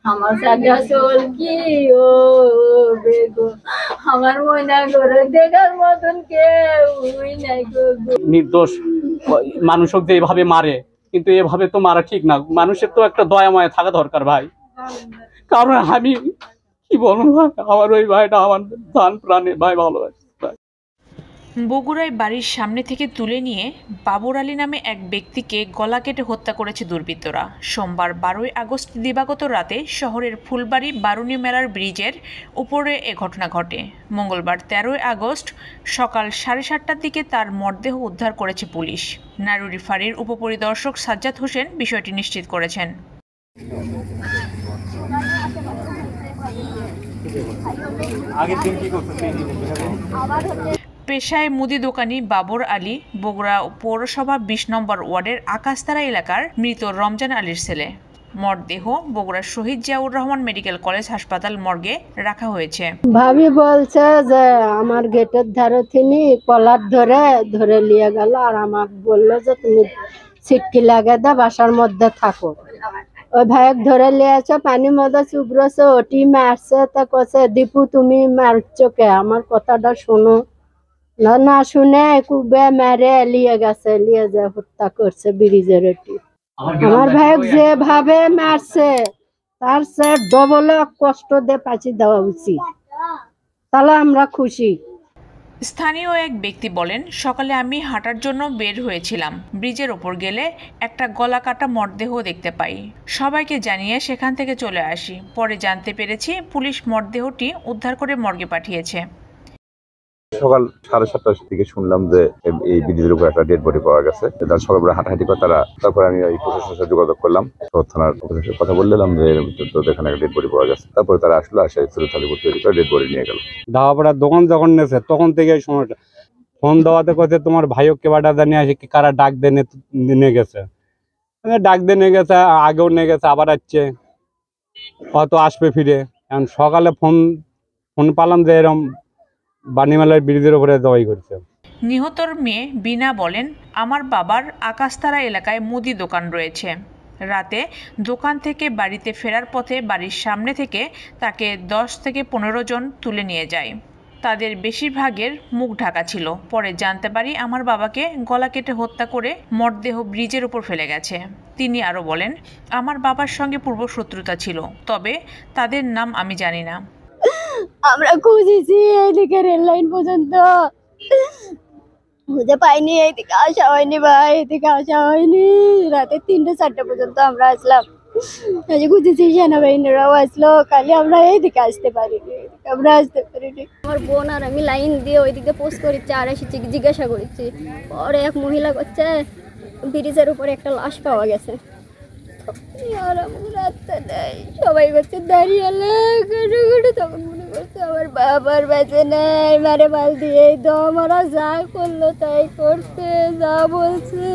আমার সাজা চল কি ও বেগো আমার ময়না করে দেখার মতন কেউ নাই গো। নির্দোষ মানুষকে যে এভাবে মারে, কিন্তু এভাবে তো মারা ঠিক না। মানুষের তো একটা দয়া মায়া থাকা দরকার ভাই। কারণ আমি কি বলবো ভাই, আমার ওই ভাইটা আমার জান প্রাণে ভাই, ভালোবাসে। বগুড়ায় বাড়ির সামনে থেকে তুলে নিয়ে বাবর আলী নামে এক ব্যক্তিকে গলা কেটে হত্যা করেছে দুর্বৃত্তরা। সোমবার 12ই আগস্ট দিবাগত রাতে শহরের ফুলবাড়ি বারুণী মেলার ব্রিজের উপরে এ ঘটনা ঘটে। মঙ্গলবার 13ই আগস্ট সকাল 7:30টার দিকে তার মরদেহ উদ্ধার করেছে পুলিশ। নারুরি ফাঁড়ির উপপরিদর্শক সাজ্জাদ হোসেন বিষয়টি নিশ্চিত করেছেন। পেশায় মুদি দোকানি বাবর আলী বগুড়া পৌরসভা 20 নম্বর ওয়ার্ডের আকাশতারা এলাকার মৃত রমজান আলীর ছেলে। মরদেহ বগুড়ার শহীদ জিয়াউর রহমান মেডিকেল কলেজ হাসপাতাল মর্গে রাখা হয়েছে। ভাবি বলছে যে আমার গেটের ধারে তিনি কলার ধরে নিয়ে গেল, আর আমাকে বললো যে তুমি ছিটকি লাগিয়ে দাও, বাসার মধ্যে থাকো। ওই ভাইক ধরে নিয়েছে, পানির মধ্যে চুবড়েছে, ওটি মারছে। তা কছে দীপু তুমি মারছো কে, আমার কথাটা শোনো। না শুনে কুবে মেরে নিয়ে গেছে, নিয়ে যে হত্যা করছে ব্রিজের ওটি। আমার ভাইক যেভাবে মারছে তার সে ডবলে কষ্ট দিয়ে ফাঁসি দেওয়া উচিত, তাহলে আমরা খুশি। স্থানীয় এক ব্যক্তি বলেন, সকালে আমি হাঁটার জন্য বের হয়েছিলাম। ব্রিজের ওপর গেলে একটা গলা কাটা মরদেহ দেখতে পাই। সবাইকে জানিয়ে সেখান থেকে চলে আসি। পরে জানতে পেরেছি পুলিশ মরদেহটি উদ্ধার করে মর্গে পাঠিয়েছে। সকাল 7:30টার দিকে শুনলাম যে এই ব্রিজের উপর একটা ডেড বডি পাওয়া গেছে। সকালবেলা হাঁটাহাঁটি করে তারপরে আমি এই প্রশাসনের সাথে যোগাযোগ করলাম, থানার প্রশাসনের কথা বললাম যে এখানে একটা ডেড বডি পাওয়া গেছে। তারপরে তারা আসলো, আসে থালিপুর তৈরি করে ডেড বডি নিয়ে গেল। ধাবাপাড়ার দোকান যখন নেছে তখন থেকে এই সময়টা ফোন দেওয়াতে কথা তোমার ভাইও কেবাটা জানিয়ে আসে কি কারা ডাক দিয়ে নিয়ে গেছে, ডাক দিয়ে নিয়ে গেছে, আগেও নিয়ে গেছে, আবার আসছে, হয়তো আসবে ফিরে। এখন সকালে ফোন পালাম যে এরকম বাণীমেলার ব্রিজের উপরে জবাই করছে। নিহতর মেয়ে বিনা বলেন, আমার বাবার আকাশতারা এলাকায় মুদি দোকান রয়েছে। রাতে দোকান থেকে বাড়িতে ফেরার পথে বাড়ির সামনে থেকে তাকে 10 থেকে 15 জন তুলে নিয়ে যায়। তাদের বেশিরভাগের মুখ ঢাকা ছিল। পরে জানতে পারি আমার বাবাকে গলা কেটে হত্যা করে মরদেহ ব্রিজের উপর ফেলে গেছে। তিনি আরও বলেন, আমার বাবার সঙ্গে পূর্বশত্রুতা ছিল, তবে তাদের নাম আমি জানি না। আমরা খুঁজেছি এইদিকে রেল লাইন পর্যন্ত, খুঁজে পাইনি। এইদিকে আসা হয়নি ভাই, এদিকে আসা হয়নি। রাতে 3-4টা পর্যন্ত আমরা আসলাম, খুঁজেছি, সেনাবাহিনীরাও আসলো। কালি আমরা এইদিকে আসতে পারিনি, আমার বোন আর আমি লাইন দিয়ে ওইদিকে পোস্ট করেছি, আর এসেছি জিজ্ঞাসা করেছি। পরে এক মহিলা করছে ব্রিজের উপরে একটা লাশ পাওয়া গেছে। আর আমার রাস্তা নেই, সবাই করছে দাঁড়িয়ে তখন মনে করছে আমার বাবার বেঁচে নেই, মারে মাল দিয়ে দম, ওরা যা করলো তাই করছে, যা বলছে।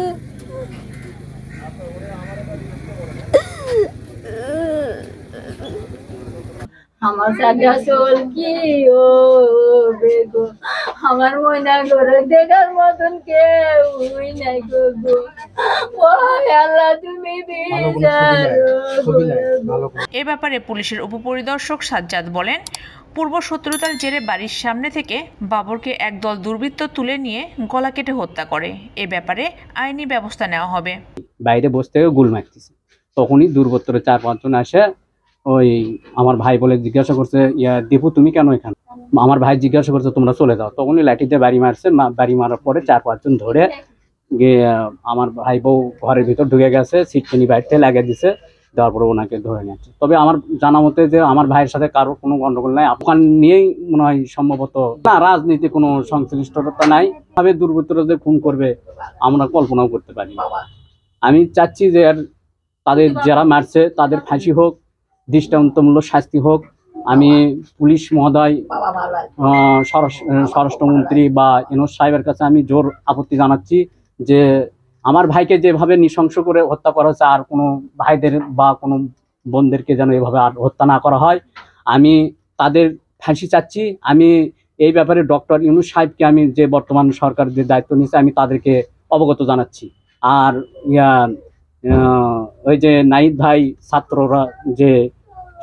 আমার সাজা চল কি ও বেগো আমার ময়না করে দেখার মতন কেউ নাই গো। ও আল্লাহ তুমি এ ব্যাপারে পুলিশের উপপরিদর্শক সাজ্জাদ বলেন, পূর্ব শত্রুতার জেরে বাড়ির সামনে থেকে বাবরকে একদল দুর্বৃত্ত তুলে নিয়ে গলা কেটে হত্যা করে। এ ব্যাপারে আইনি ব্যবস্থা নেওয়া হবে। বাইরে বসে থেকে গুল মারতেছে, তখনই দুর্বৃত্তরা 4-5 জন আসে। ওই আমার ভাই বলে জিজ্ঞাসা করছে, দীপু তুমি কেন এখানে? আমার ভাই জিজ্ঞাসা করছে তোমরা চলে যাও। তখনই লাঠিতে বাড়ি মারছে। বাড়ি মারার পরে 4-5 জন ধরে গিয়ে আমার ভাই বউ ঘরের ভিতর ঢুকে গেছে, সিটকিনি বাইরতে লাগিয়ে দিছে, দেওয়ার পরে ওনাকে ধরে নিয়েছে। তবে আমার জানা মতে যে আমার ভাইয়ের সাথে কারো কোনো গন্ডগোল নাই, আফগান নিয়েই মনে হয় সম্ভবত, না রাজনীতি কোনো সংশ্লিষ্টতা নাই। ভাবে দুর্বৃত্তরা যে খুন করবে আমরা কল্পনাও করতে পারি না। আমি চাচ্ছি যে তাদের যারা মারছে তাদের ফাঁসি হোক, দৃষ্টান্তমূলক শাস্তি হোক। আমি পুলিশ মহোদয়, স্বরাষ্ট্রমন্ত্রী বা ইউনূস সাহেবের কাছে আমি জোর আপত্তি জানাচ্ছি যে আমার ভাইকে যেভাবে নৃশংস করে হত্যা করা হচ্ছে, আর কোনো ভাইদের বা কোনো বোনদেরকে যেন এভাবে আর হত্যা না করা হয়। আমি তাদের ফাঁসি চাচ্ছি। আমি এই ব্যাপারে ডক্টর ইউনূস সাহেবকে, আমি যে বর্তমান সরকার যে দায়িত্ব নিয়েছে, আমি তাদেরকে অবগত জানাচ্ছি। আর ওই যে নাহিদ ভাই ছাত্ররা যে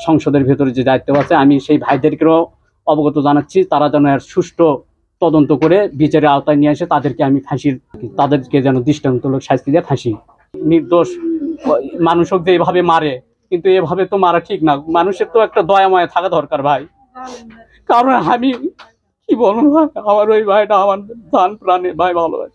সংসদের ভেতরে যে দায়িত্ব আছে আমি সেই ভাইদেরকেও অবগত জানাচ্ছি, তারা যেন এর সুষ্ঠু তদন্ত করে বিচারের আওতায় নিয়ে আসে, তাদেরকে যেন দৃষ্টান্তমূলক শাস্তি দিয়ে ফাঁসি। নির্দোষ মানুষকে যে এভাবে মারে, কিন্তু এভাবে তো মারা ঠিক না। মানুষের তো একটা দয়া মায়া থাকা দরকার ভাই। কারণ আমি কি বলবো ভাই, আমার ওই ভাইটা আমার জান প্রাণে ভাই, ভালো ভাই।